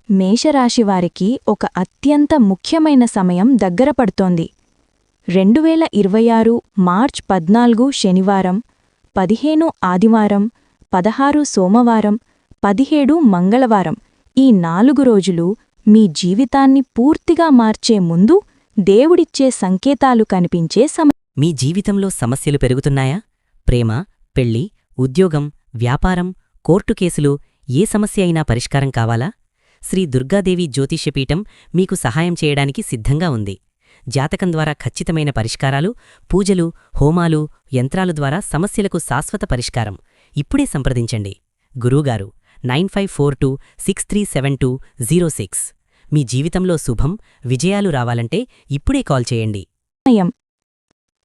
మేషరాశివారికి ఒక అత్యంత ముఖ్యమైన సమయం దగ్గరపడుతోంది. 2026 మార్చ్ 14 శనివారం, 15 ఆదివారం, 16 సోమవారం, 17 మంగళవారం ఈ 4 రోజులు మీ జీవితాన్ని పూర్తిగా మార్చే ముందు దేవుడిచ్చే సంకేతాలు కనిపించే సమయం. మీ జీవితంలో సమస్యలు పెరుగుతున్నాయా? ప్రేమ, పెళ్లి, ఉద్యోగం, వ్యాపారం, కోర్టు కేసులు ఏ సమస్య అయినా పరిష్కారం కావాలా? శ్రీ దుర్గాదేవి జ్యోతిష్యపీఠం మీకు సహాయం చేయడానికి సిద్ధంగా ఉంది. జాతకం ద్వారా ఖచ్చితమైన పరిష్కారాలు, పూజలు, హోమాలు, యంత్రాలు ద్వారా సమస్యలకు శాశ్వత పరిష్కారం. ఇప్పుడే సంప్రదించండి. గురువుగారు 9542637206. మీ జీవితంలో శుభం, విజయాలు రావాలంటే ఇప్పుడే కాల్ చేయండి.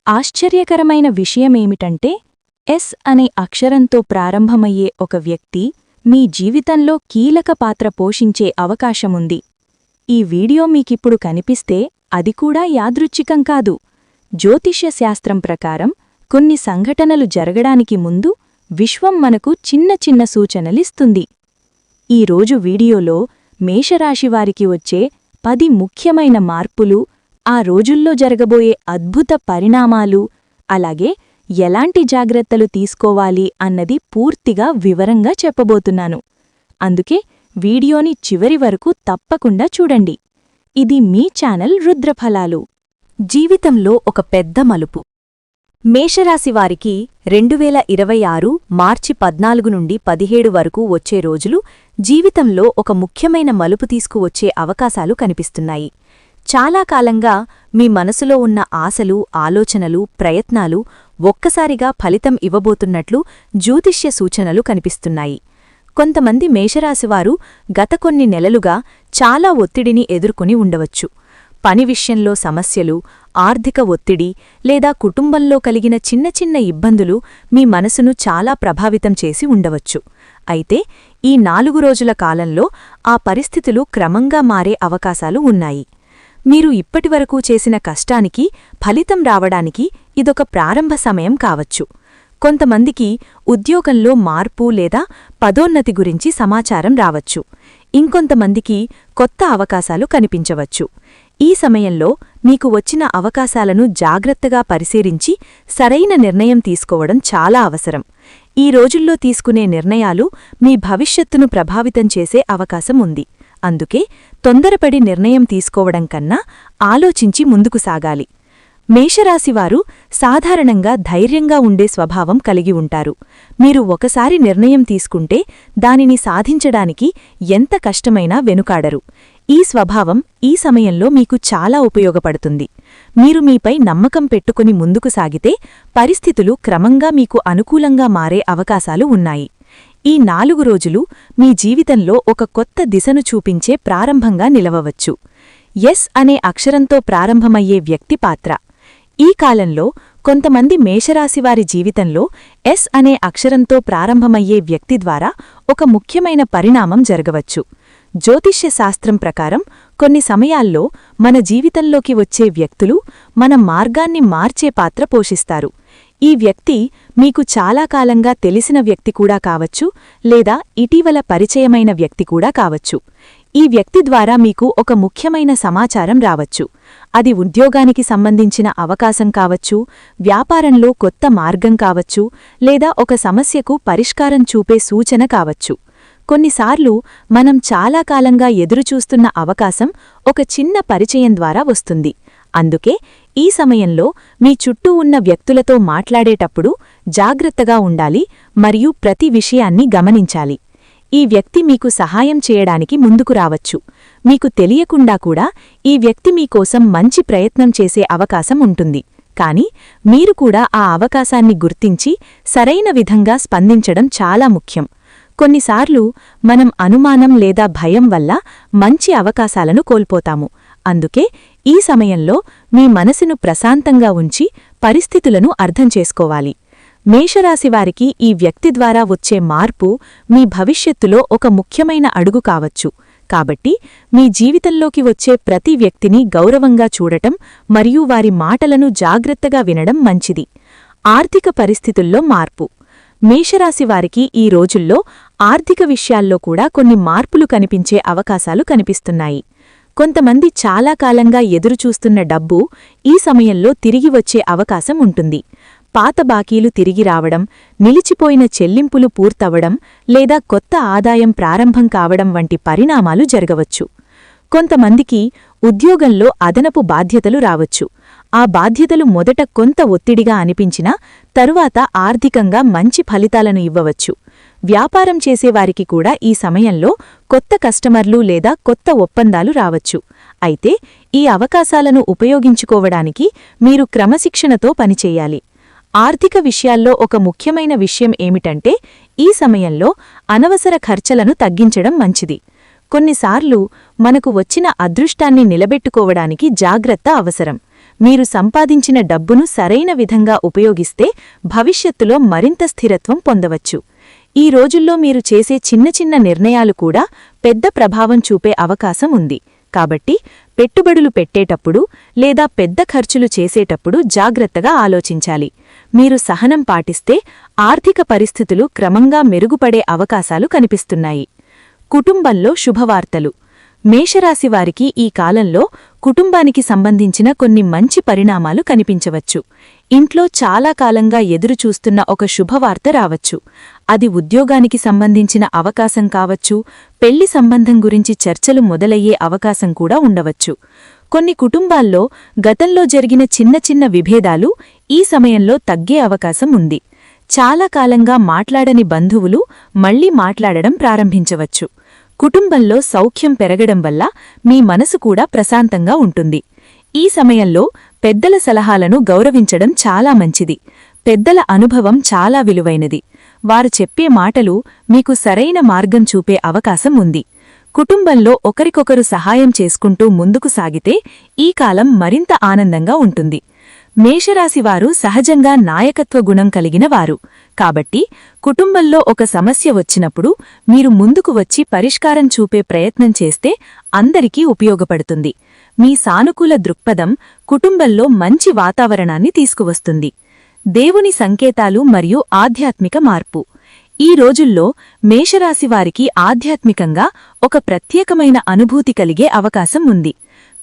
ఆశ్చర్యకరమైన విషయమేమిటంటే ఎస్ అనే అక్షరంతో ప్రారంభమయ్యే ఒక వ్యక్తి మీ జీవితంలో కీలక పాత్ర పోషించే అవకాశముంది. ఈ వీడియో మీకిప్పుడు కనిపిస్తే అది కూడా యాదృచ్ఛికం కాదు. జ్యోతిష్య శాస్త్రం ప్రకారం కొన్ని సంఘటనలు జరగడానికి ముందు విశ్వం మనకు చిన్న చిన్న సూచనలిస్తుంది. ఈరోజు వీడియోలో మేషరాశివారికి వచ్చే 10 ముఖ్యమైన మార్పులు, ఆ రోజుల్లో జరగబోయే అద్భుత పరిణామాలు, అలాగే ఎలాంటి జాగ్రత్తలు తీసుకోవాలి అన్నది పూర్తిగా వివరంగా చెప్పబోతున్నాను. అందుకే వీడియోని చివరి వరకు తప్పకుండా చూడండి. ఇది మీ ఛానల్ రుద్రఫలాలు. జీవితంలో ఒక పెద్ద మలుపు. మేషరాశివారికి 2026 మార్చి 14 నుండి 17 వరకు వచ్చే రోజులు జీవితంలో ఒక ముఖ్యమైన మలుపు తీసుకువచ్చే అవకాశాలు కనిపిస్తున్నాయి. చాలా కాలంగా మీ మనసులో ఉన్న ఆశలు, ఆలోచనలు, ప్రయత్నాలు ఒక్కసారిగా ఫలితం ఇవ్వబోతున్నట్లు జ్యోతిష్య సూచనలు కనిపిస్తున్నాయి. కొంతమంది మేషరాశివారు గత కొన్ని నెలలుగా చాలా ఒత్తిడిని ఎదుర్కొని ఉండవచ్చు. పని విషయంలో సమస్యలు, ఆర్థిక ఒత్తిడి లేదా కుటుంబంలో కలిగిన చిన్న చిన్న ఇబ్బందులు మీ మనసును చాలా ప్రభావితం చేసి ఉండవచ్చు. అయితే ఈ 4 రోజుల కాలంలో ఆ పరిస్థితులు క్రమంగా మారే అవకాశాలు ఉన్నాయి. మీరు ఇప్పటివరకు చేసిన కష్టానికి ఫలితం రావడానికి ఇదొక ప్రారంభ సమయం కావచ్చు. కొంతమందికి ఉద్యోగంలో మార్పు లేదా పదోన్నతి గురించి సమాచారం రావచ్చు. ఇంకొంతమందికి కొత్త అవకాశాలు కనిపించవచ్చు. ఈ సమయంలో మీకు వచ్చిన అవకాశాలను జాగ్రత్తగా పరిశీలించి సరైన నిర్ణయం తీసుకోవడం చాలా అవసరం. ఈ రోజుల్లో తీసుకునే నిర్ణయాలు మీ భవిష్యత్తును ప్రభావితం చేసే అవకాశం ఉంది. అందుకే తొందరపడి నిర్ణయం తీసుకోవడం కన్నా ఆలోచించి ముందుకు సాగాలి. మేషరాశివారు సాధారణంగా ధైర్యంగా ఉండే స్వభావం కలిగి ఉంటారు. మీరు ఒకసారి నిర్ణయం తీసుకుంటే దానిని సాధించడానికి ఎంత కష్టమైనా వెనుకాడరు. ఈ స్వభావం ఈ సమయంలో మీకు చాలా ఉపయోగపడుతుంది. మీరు మీపై నమ్మకం పెట్టుకుని ముందుకు సాగితే పరిస్థితులు క్రమంగా మీకు అనుకూలంగా మారే అవకాశాలు ఉన్నాయి. ఈ 4 రోజులు మీ జీవితంలో ఒక కొత్త దిశను చూపించే ప్రారంభంగా నిలవవచ్చు. ఎస్ అనే అక్షరంతో ప్రారంభమయ్యే వ్యక్తి పాత్ర. ఈ కాలంలో కొంతమంది మేషరాశివారి జీవితంలో ఎస్ అనే అక్షరంతో ప్రారంభమయ్యే వ్యక్తి ద్వారా ఒక ముఖ్యమైన పరిణామం జరగవచ్చు. జ్యోతిష్య శాస్త్రం ప్రకారం కొన్ని సమయాల్లో మన జీవితంలోకి వచ్చే వ్యక్తులు మన మార్గాన్ని మార్చే పాత్ర పోషిస్తారు. ఈ వ్యక్తి మీకు చాలా కాలంగా తెలిసిన వ్యక్తి కూడా కావచ్చు, లేదా ఇటీవల పరిచయమైన వ్యక్తి కూడా కావచ్చు. ఈ వ్యక్తి ద్వారా మీకు ఒక ముఖ్యమైన సమాచారం రావచ్చు. అది ఉద్యోగానికి సంబంధించిన అవకాశం కావచ్చు, వ్యాపారంలో కొత్త మార్గం కావచ్చు, లేదా ఒక సమస్యకు పరిష్కారం చూపే సూచన కావచ్చు. కొన్నిసార్లు మనం చాలా కాలంగా ఎదురుచూస్తున్న అవకాశం ఒక చిన్న పరిచయం ద్వారా వస్తుంది. అందుకే ఈ సమయంలో మీ చుట్టూ ఉన్న వ్యక్తులతో మాట్లాడేటప్పుడు జాగ్రత్తగా ఉండాలి మరియు ప్రతి విషయాన్ని గమనించాలి. ఈ వ్యక్తి మీకు సహాయం చేయడానికి ముందుకు రావచ్చు. మీకు తెలియకుండా కూడా ఈ వ్యక్తి మీకోసం మంచి ప్రయత్నం చేసే అవకాశం ఉంటుంది. కానీ మీరు కూడా ఆ అవకాశాన్ని గుర్తించి సరైన విధంగా స్పందించడం చాలా ముఖ్యం. కొన్నిసార్లు మనం అనుమానం లేదా భయం వల్ల మంచి అవకాశాలను కోల్పోతాము. అందుకే ఈ సమయంలో మీ మనసును ప్రశాంతంగా ఉంచి పరిస్థితులను అర్థం చేసుకోవాలి. మేషరాశివారికి ఈ వ్యక్తి ద్వారా వచ్చే మార్పు మీ భవిష్యత్తులో ఒక ముఖ్యమైన అడుగు కావచ్చు. కాబట్టి మీ జీవితంలోకి వచ్చే ప్రతి వ్యక్తిని గౌరవంగా చూడటం మరియు వారి మాటలను జాగ్రత్తగా వినడం మంచిది. ఆర్థిక పరిస్థితుల్లో మార్పు. మేషరాశివారికి ఈ రోజుల్లో ఆర్థిక విషయాల్లో కూడా కొన్ని మార్పులు కనిపించే అవకాశాలు కనిపిస్తున్నాయి. కొంతమంది చాలా కాలంగా ఎదురుచూస్తున్న డబ్బు ఈ సమయంలో తిరిగి వచ్చే అవకాశం ఉంటుంది. పాత బాకీలు తిరిగి రావడం, నిలిచిపోయిన చెల్లింపులు పూర్తవడం లేదా కొత్త ఆదాయం ప్రారంభం కావడం వంటి పరిణామాలు జరగవచ్చు. కొంతమందికి ఉద్యోగంలో అదనపు బాధ్యతలు రావచ్చు. ఆ బాధ్యతలు మొదట కొంత ఒత్తిడిగా అనిపించినా తరువాత ఆర్థికంగా మంచి ఫలితాలను ఇవ్వవచ్చు. వ్యాపారం చేసేవారికి కూడా ఈ సమయంలో కొత్త కస్టమర్లు లేదా కొత్త ఒప్పందాలు రావచ్చు. అయితే ఈ అవకాశాలను ఉపయోగించుకోవడానికి మీరు క్రమశిక్షణతో పనిచేయాలి. ఆర్థిక విషయాల్లో ఒక ముఖ్యమైన విషయం ఏమిటంటే ఈ సమయంలో అనవసర ఖర్చలను తగ్గించడం మంచిది. కొన్నిసార్లు మనకు వచ్చిన అదృష్టాన్ని నిలబెట్టుకోవడానికి జాగ్రత్త అవసరం. మీరు సంపాదించిన డబ్బును సరైన విధంగా ఉపయోగిస్తే భవిష్యత్తులో మరింత స్థిరత్వం పొందవచ్చు. ఈ రోజుల్లో మీరు చేసే చిన్న చిన్న నిర్ణయాలు కూడా పెద్ద ప్రభావం చూపే అవకాశం ఉంది. కాబట్టి పెట్టుబడులు పెట్టేటప్పుడు లేదా పెద్ద ఖర్చులు చేసేటప్పుడు జాగ్రత్తగా ఆలోచించాలి. మీరు సహనం పాటిస్తే ఆర్థిక పరిస్థితులు క్రమంగా మెరుగుపడే అవకాశాలు కనిపిస్తున్నాయి. కుటుంబంలో శుభవార్తలు. మేషరాశివారికి ఈ కాలంలో కుటుంబానికి సంబంధించిన కొన్ని మంచి పరిణామాలు కనిపించవచ్చు. ఇంట్లో చాలా కాలంగా ఎదురుచూస్తున్న ఒక శుభవార్త రావచ్చు. అది ఉద్యోగానికి సంబంధించిన అవకాశం కావచ్చు, పెళ్లి సంబంధం గురించి చర్చలు మొదలయ్యే అవకాశం కూడా ఉండవచ్చు. కొన్ని కుటుంబాల్లో గతంలో జరిగిన చిన్న చిన్న విభేదాలు ఈ సమయంలో తగ్గే అవకాశం ఉంది. చాలా కాలంగా మాట్లాడని బంధువులు మళ్లీ మాట్లాడడం ప్రారంభించవచ్చు. కుటుంబంలో సౌఖ్యం పెరగడం వల్ల మీ మనసు కూడా ప్రశాంతంగా ఉంటుంది. ఈ సమయంలో పెద్దల సలహాలను గౌరవించడం చాలా మంచిది. పెద్దల అనుభవం చాలా విలువైనది. వారు చెప్పే మాటలు మీకు సరైన మార్గం చూపే అవకాశం ఉంది. కుటుంబంలో ఒకరికొకరు సహాయం చేసుకుంటూ ముందుకు సాగితే ఈ కాలం మరింత ఆనందంగా ఉంటుంది. మేషరాశివారు సహజంగా నాయకత్వ గుణం కలిగిన వారు. కాబట్టి కుటుంబంలో ఒక సమస్య వచ్చినప్పుడు మీరు ముందుకు వచ్చి పరిష్కారం చూపే ప్రయత్నం చేస్తే అందరికీ ఉపయోగపడుతుంది. మీ సానుకూల దృక్పథం కుటుంబంలో మంచి వాతావరణాన్ని తీసుకువస్తుంది. దేవుని సంకేతాలు మరియు ఆధ్యాత్మిక మార్పు. ఈ రోజుల్లో మేషరాశివారికి ఆధ్యాత్మికంగా ఒక ప్రత్యేకమైన అనుభూతి కలిగే అవకాశం ఉంది.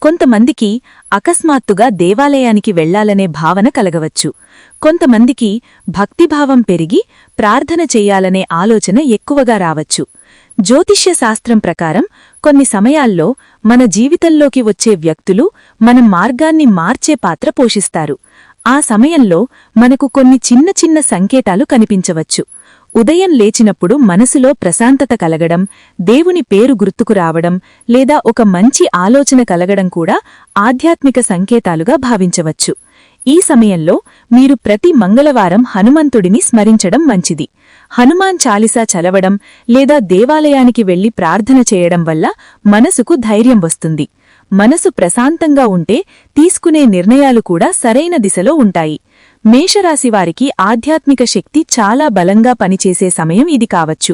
కొంతమందికి అకస్మాత్తుగా దేవాలయానికి వెళ్లాలనే భావన కలగవచ్చు. కొంతమందికి భక్తిభావం పెరిగి ప్రార్థన చెయ్యాలనే ఆలోచన ఎక్కువగా రావచ్చు. జ్యోతిష్య శాస్త్రం ప్రకారం కొన్ని సమయాల్లో మన జీవితంలోకి వచ్చే వ్యక్తులు మన మార్గాన్ని మార్చే పాత్ర పోషిస్తారు. ఆ సమయంలో మనకు కొన్ని చిన్న చిన్న సంకేతాలు కనిపించవచ్చు. ఉదయం లేచినప్పుడు మనసులో ప్రశాంతత కలగడం, దేవుని పేరు గుర్తుకు రావడం లేదా ఒక మంచి ఆలోచన కలగడం కూడా ఆధ్యాత్మిక సంకేతాలుగా భావించవచ్చు. ఈ సమయంలో మీరు ప్రతి మంగళవారం హనుమంతుడిని స్మరించడం మంచిది. హనుమాన్ చాలీసా చదవడం లేదా దేవాలయానికి వెళ్లి ప్రార్థన చేయడం వల్ల మనసుకు ధైర్యం వస్తుంది. మనసు ప్రశాంతంగా ఉంటే తీసుకునే నిర్ణయాలు కూడా సరైన దిశలో ఉంటాయి. మేషరాశివారికి ఆధ్యాత్మిక శక్తి చాలా బలంగా పనిచేసే సమయం ఇది కావచ్చు.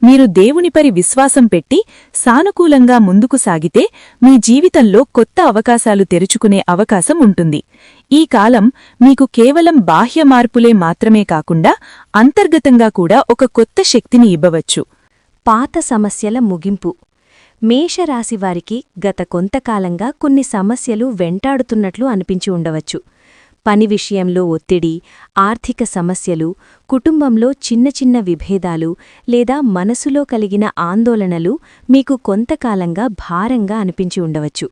మీరు దేవునిపై విశ్వాసం పెట్టి సానుకూలంగా ముందుకు సాగితే మీ జీవితంలో కొత్త అవకాశాలు తెరుచుకునే అవకాశం ఉంటుంది. ఈ కాలం మీకు కేవలం బాహ్య మార్పులే మాత్రమే కాకుండా అంతర్గతంగా కూడా ఒక కొత్త శక్తిని ఇవ్వవచ్చు. పాత సమస్యల ముగింపు. మేషరాశివారికి గత కొంతకాలంగా కొన్ని సమస్యలు వెంటాడుతున్నట్లు అనిపించి ఉండవచ్చు. పని విషయంలో ఒత్తిడి, ఆర్థిక సమస్యలు, కుటుంబంలో చిన్న చిన్న విభేదాలు లేదా మనసులో కలిగిన ఆందోళనలు మీకు కొంతకాలంగా భారంగా అనిపించి ఉండవచ్చు.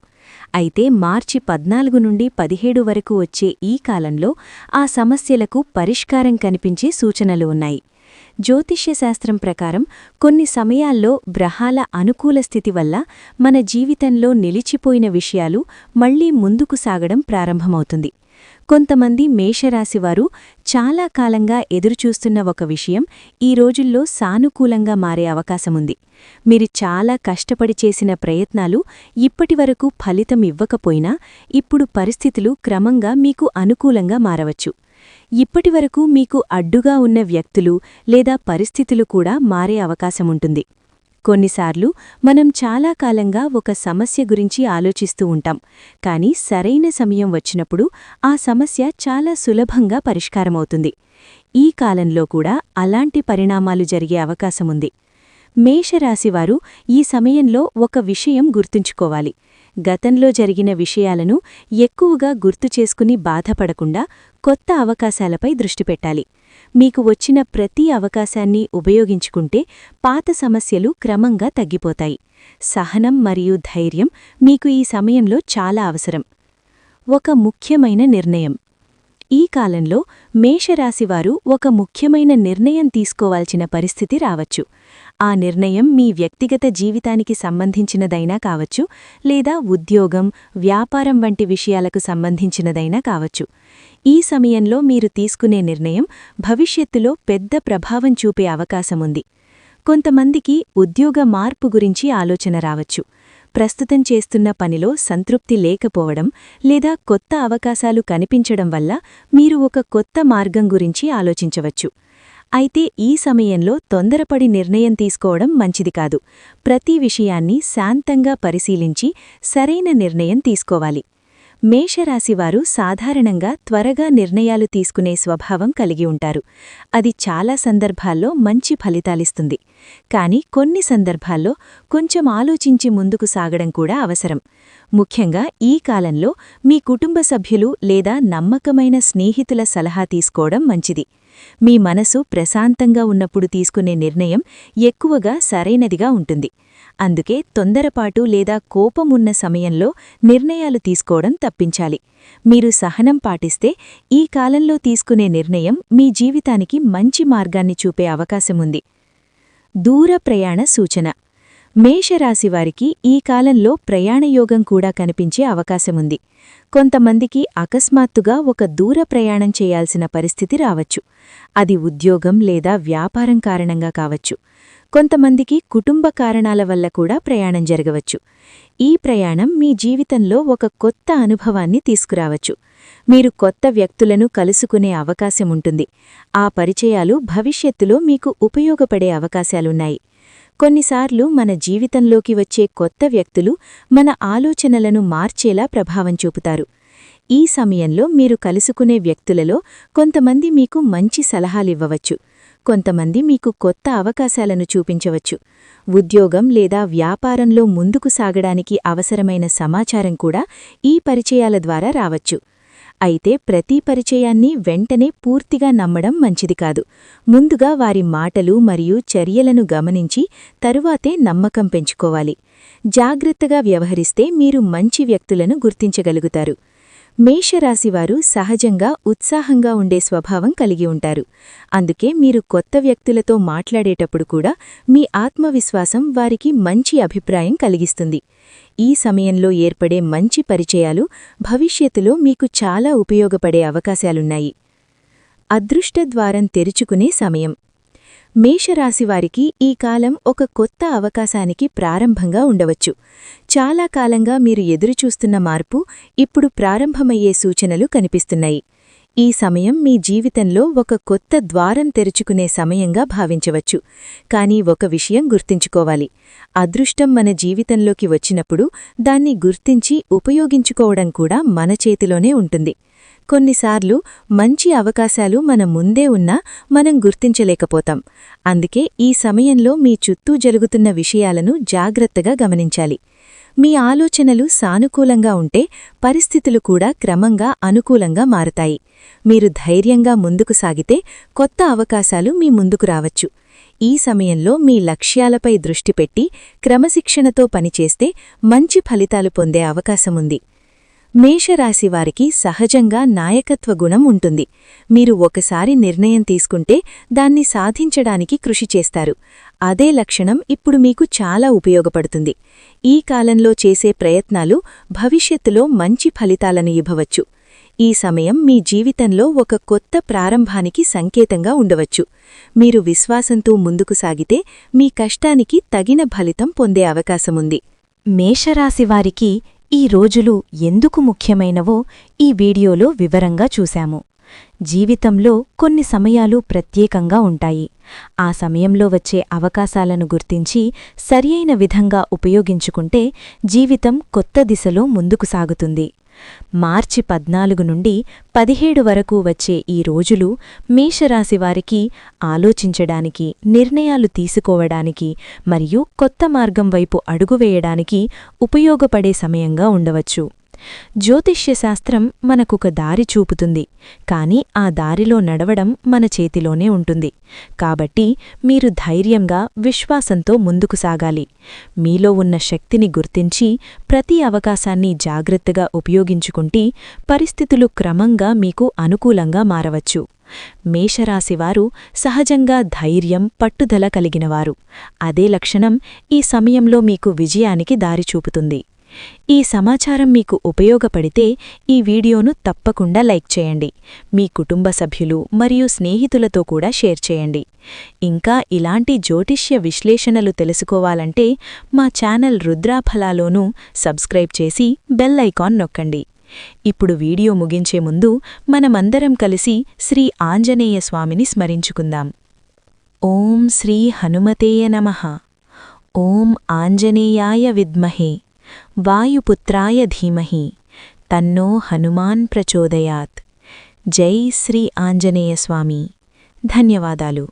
అయితే మార్చి 14 నుండి 17 వరకు వచ్చే ఈ కాలంలో ఆ సమస్యలకు పరిష్కారం కనిపించే సూచనలు ఉన్నాయి. జ్యోతిష్య శాస్త్రం ప్రకారం కొన్ని సమయాల్లో గ్రహాల అనుకూల స్థితి వల్ల మన జీవితంలో నిలిచిపోయిన విషయాలు మళ్లీ ముందుకు సాగడం ప్రారంభమవుతుంది. కొంతమంది మేషరాశివారు చాలా కాలంగా ఎదురుచూస్తున్న ఒక విషయం ఈ రోజుల్లో సానుకూలంగా మారే అవకాశముంది. మీరు చాలా కష్టపడి చేసిన ప్రయత్నాలు ఇప్పటివరకు ఫలితం ఇవ్వకపోయినా ఇప్పుడు పరిస్థితులు క్రమంగా మీకు అనుకూలంగా మారవచ్చు. ఇప్పటివరకు మీకు అడ్డుగా ఉన్న వ్యక్తులు లేదా పరిస్థితులు కూడా మారే అవకాశముంటుంది. కొన్నిసార్లు మనం చాలా కాలంగా ఒక సమస్య గురించి ఆలోచిస్తూ ఉంటాం, కానీ సరైన సమయం వచ్చినప్పుడు ఆ సమస్య చాలా సులభంగా పరిష్కారమవుతుంది. ఈ కాలంలో కూడా అలాంటి పరిణామాలు జరిగే అవకాశముంది. మేషరాశివారు ఈ సమయంలో ఒక విషయం గుర్తుంచుకోవాలి. గతంలో జరిగిన విషయాలను ఎక్కువగా గుర్తుచేసుకుని బాధపడకుండా కొత్త అవకాశాలపై దృష్టి పెట్టాలి. మీకు వచ్చిన ప్రతి అవకాశాన్ని ఉపయోగించుకుంటే పాత సమస్యలు క్రమంగా తగ్గిపోతాయి. సహనం మరియు ధైర్యం మీకు ఈ సమయంలో చాలా అవసరం. ఒక ముఖ్యమైన నిర్ణయం. ఈ కాలంలో మేషరాశివారు ఒక ముఖ్యమైన నిర్ణయం తీసుకోవాల్సిన పరిస్థితి రావచ్చు. ఆ నిర్ణయం మీ వ్యక్తిగత జీవితానికి సంబంధించినదైనా కావచ్చు, లేదా ఉద్యోగం, వ్యాపారం వంటి విషయాలకు సంబంధించినదైనా కావచ్చు. ఈ సమయంలో మీరు తీసుకునే నిర్ణయం భవిష్యత్తులో పెద్ద ప్రభావం చూపే అవకాశముంది. కొంతమందికి ఉద్యోగ మార్పు గురించి ఆలోచన రావచ్చు. ప్రస్తుతం చేస్తున్న పనిలో సంతృప్తి లేకపోవడం లేదా కొత్త అవకాశాలు కనిపించడం వల్ల మీరు ఒక కొత్త మార్గం గురించి ఆలోచించవచ్చు. అయితే ఈ సమయంలో తొందరపడి నిర్ణయం తీసుకోవడం మంచిది కాదు. ప్రతి విషయాన్ని శాంతంగా పరిశీలించి సరైన నిర్ణయం తీసుకోవాలి. మేషరాశివారు సాధారణంగా త్వరగా నిర్ణయాలు తీసుకునే స్వభావం కలిగి ఉంటారు. అది చాలా సందర్భాల్లో మంచి ఫలితాలిస్తుంది. కానీ కొన్ని సందర్భాల్లో కొంచెం ఆలోచించి ముందుకు సాగడం కూడా అవసరం. ముఖ్యంగా ఈ కాలంలో మీ కుటుంబ సభ్యులు లేదా నమ్మకమైన స్నేహితుల సలహా తీసుకోవడం మంచిది. మీ మనసు ప్రశాంతంగా ఉన్నప్పుడు తీసుకునే నిర్ణయం ఎక్కువగా సరైనదిగా ఉంటుంది. అందుకే తొందరపాటు లేదా కోపమున్న సమయంలో నిర్ణయాలు తీసుకోవడం తప్పించాలి. మీరు సహనం పాటిస్తే ఈ కాలంలో తీసుకునే నిర్ణయం మీ జీవితానికి మంచి మార్గాన్ని చూపే అవకాశముంది. దూర ప్రయాణ సూచన. మేషరాశివారికి ఈ కాలంలో ప్రయాణయోగం కూడా కనిపించే అవకాశముంది. కొంతమందికి అకస్మాత్తుగా ఒక దూర ప్రయాణం చేయాల్సిన పరిస్థితి రావచ్చు. అది ఉద్యోగం లేదా వ్యాపారం కారణంగా కావచ్చు. కొంతమందికి కుటుంబ కారణాల వల్ల కూడా ప్రయాణం జరగవచ్చు. ఈ ప్రయాణం మీ జీవితంలో ఒక కొత్త అనుభవాన్ని తీసుకురావచ్చు. మీరు కొత్త వ్యక్తులను కలుసుకునే అవకాశముంటుంది. ఆ పరిచయాలు భవిష్యత్తులో మీకు ఉపయోగపడే అవకాశాలున్నాయి. కొన్నిసార్లు మన జీవితంలోకి వచ్చే కొత్త వ్యక్తులు మన ఆలోచనలను మార్చేలా ప్రభావం చూపుతారు. ఈ సమయంలో మీరు కలుసుకునే వ్యక్తులలో కొంతమంది మీకు మంచి సలహాలివ్వవచ్చు. కొంతమంది మీకు కొత్త అవకాశాలను చూపించవచ్చు. ఉద్యోగం లేదా వ్యాపారంలో ముందుకు సాగడానికి అవసరమైన సమాచారం కూడా ఈ పరిచయాల ద్వారా రావచ్చు. అయితే ప్రతి పరిచయాన్ని వెంటనే పూర్తిగా నమ్మడం మంచిది కాదు. ముందుగా వారి మాటలు మరియు చర్యలను గమనించి తరువాతే నమ్మకం పెంచుకోవాలి. జాగ్రత్తగా వ్యవహరిస్తే మీరు మంచి వ్యక్తులను గుర్తించగలుగుతారు. మేషరాశివారు సహజంగా ఉత్సాహంగా ఉండే స్వభావం కలిగి ఉంటారు. అందుకే మీరు కొత్త వ్యక్తులతో మాట్లాడేటప్పుడు కూడా మీ ఆత్మవిశ్వాసం వారికి మంచి అభిప్రాయం కలిగిస్తుంది. ఈ సమయంలో ఏర్పడే మంచి పరిచయాలు భవిష్యత్తులో మీకు చాలా ఉపయోగపడే అవకాశాలున్నాయి. అదృష్టద్వారం తెరుచుకునే సమయం. మేషరాశివారికి ఈ కాలం ఒక కొత్త అవకాశానికి ప్రారంభంగా ఉండవచ్చు. చాలా కాలంగా మీరు ఎదురుచూస్తున్న మార్పు ఇప్పుడు ప్రారంభమయ్యే సూచనలు కనిపిస్తున్నాయి. ఈ సమయం మీ జీవితంలో ఒక కొత్త ద్వారం తెరుచుకునే సమయంగా భావించవచ్చు. కానీ ఒక విషయం గుర్తుంచుకోవాలి. అదృష్టం మన జీవితంలోకి వచ్చినప్పుడు దాన్ని గుర్తించి ఉపయోగించుకోవడం కూడా మన చేతిలోనే ఉంటుంది. కొన్నిసార్లు మంచి అవకాశాలు మన ముందే ఉన్నా మనం గుర్తించలేకపోతాం. అందుకే ఈ సమయంలో మీ చుట్టూ జరుగుతున్న విషయాలను జాగ్రత్తగా గమనించాలి. మీ ఆలోచనలు సానుకూలంగా ఉంటే పరిస్థితులు కూడా క్రమంగా అనుకూలంగా మారుతాయి. మీరు ధైర్యంగా ముందుకు సాగితే కొత్త అవకాశాలు మీ ముందుకు రావచ్చు. ఈ సమయంలో మీ లక్ష్యాలపై దృష్టి పెట్టి క్రమశిక్షణతో పనిచేస్తే మంచి ఫలితాలు పొందే అవకాశముంది. మేషరాశివారికి సహజంగా నాయకత్వ గుణం ఉంటుంది. మీరు ఒకసారి నిర్ణయం తీసుకుంటే దాన్ని సాధించడానికి కృషి చేస్తారు. అదే లక్షణం ఇప్పుడు మీకు చాలా ఉపయోగపడుతుంది. ఈ కాలంలో చేసే ప్రయత్నాలు భవిష్యత్తులో మంచి ఫలితాలను ఇవ్వవచ్చు. ఈ సమయం మీ జీవితంలో ఒక కొత్త ప్రారంభానికి సంకేతంగా ఉండవచ్చు. మీరు విశ్వాసంతో ముందుకు సాగితే మీ కష్టానికి తగిన ఫలితం పొందే అవకాశముంది. మేషరాశివారికి ఈ రోజులు ఎందుకు ముఖ్యమైనవో ఈ వీడియోలో వివరంగా చూశాము. జీవితంలో కొన్ని సమయాలు ప్రత్యేకంగా ఉంటాయి. ఆ సమయంలో వచ్చే అవకాశాలను గుర్తించి సరియైన విధంగా ఉపయోగించుకుంటే జీవితం కొత్త దిశలో ముందుకు సాగుతుంది. మార్చి 14 నుండి 17 వరకు వచ్చే ఈ రోజులు మేషరాశివారికి ఆలోచించడానికి, నిర్ణయాలు తీసుకోవడానికి మరియు కొత్త మార్గం వైపు అడుగువేయడానికి ఉపయోగపడే సమయంగా ఉండవచ్చు. జ్యోతిష్యశాస్త్రం మనకొక దారి చూపుతుంది, కాని ఆ దారిలో నడవడం మన చేతిలోనే ఉంటుంది. కాబట్టి మీరు ధైర్యంగా, విశ్వాసంతో ముందుకు సాగాలి. మీలో ఉన్న శక్తిని గుర్తించి ప్రతి అవకాశాన్ని జాగ్రత్తగా ఉపయోగించుకుంటే పరిస్థితులు క్రమంగా మీకు అనుకూలంగా మారవచ్చు. మేషరాశివారు సహజంగా ధైర్యం, పట్టుదల కలిగినవారు. అదే లక్షణం ఈ సమయంలో మీకు విజయానికి దారి చూపుతుంది. ఈ సమాచారం మీకు ఉపయోగపడితే ఈ వీడియోను తప్పకుండా లైక్ చేయండి. మీ కుటుంబ సభ్యులు మరియు స్నేహితులతో కూడా షేర్ చేయండి. ఇంకా ఇలాంటి జ్యోతిష్య విశ్లేషణలు తెలుసుకోవాలంటే మా ఛానల్ రుద్రాఫలాలోనూ సబ్స్క్రైబ్ చేసి బెల్ ఐకాన్ నొక్కండి. ఇప్పుడు వీడియో ముగించే ముందు మనమందరం కలిసి శ్రీ ఆంజనేయ స్వామిని స్మరించుకుందాం. ఓం శ్రీ హనుమతేయ నమః. ఓం ఆంజనేయాయ విద్మహే వాయుపుత్రాయ ధీమహి తన్నో హనుమాన్ ప్రచోదయాత్. జై శ్రీ ఆంజనేయ స్వామి. ధన్యవాదాలు.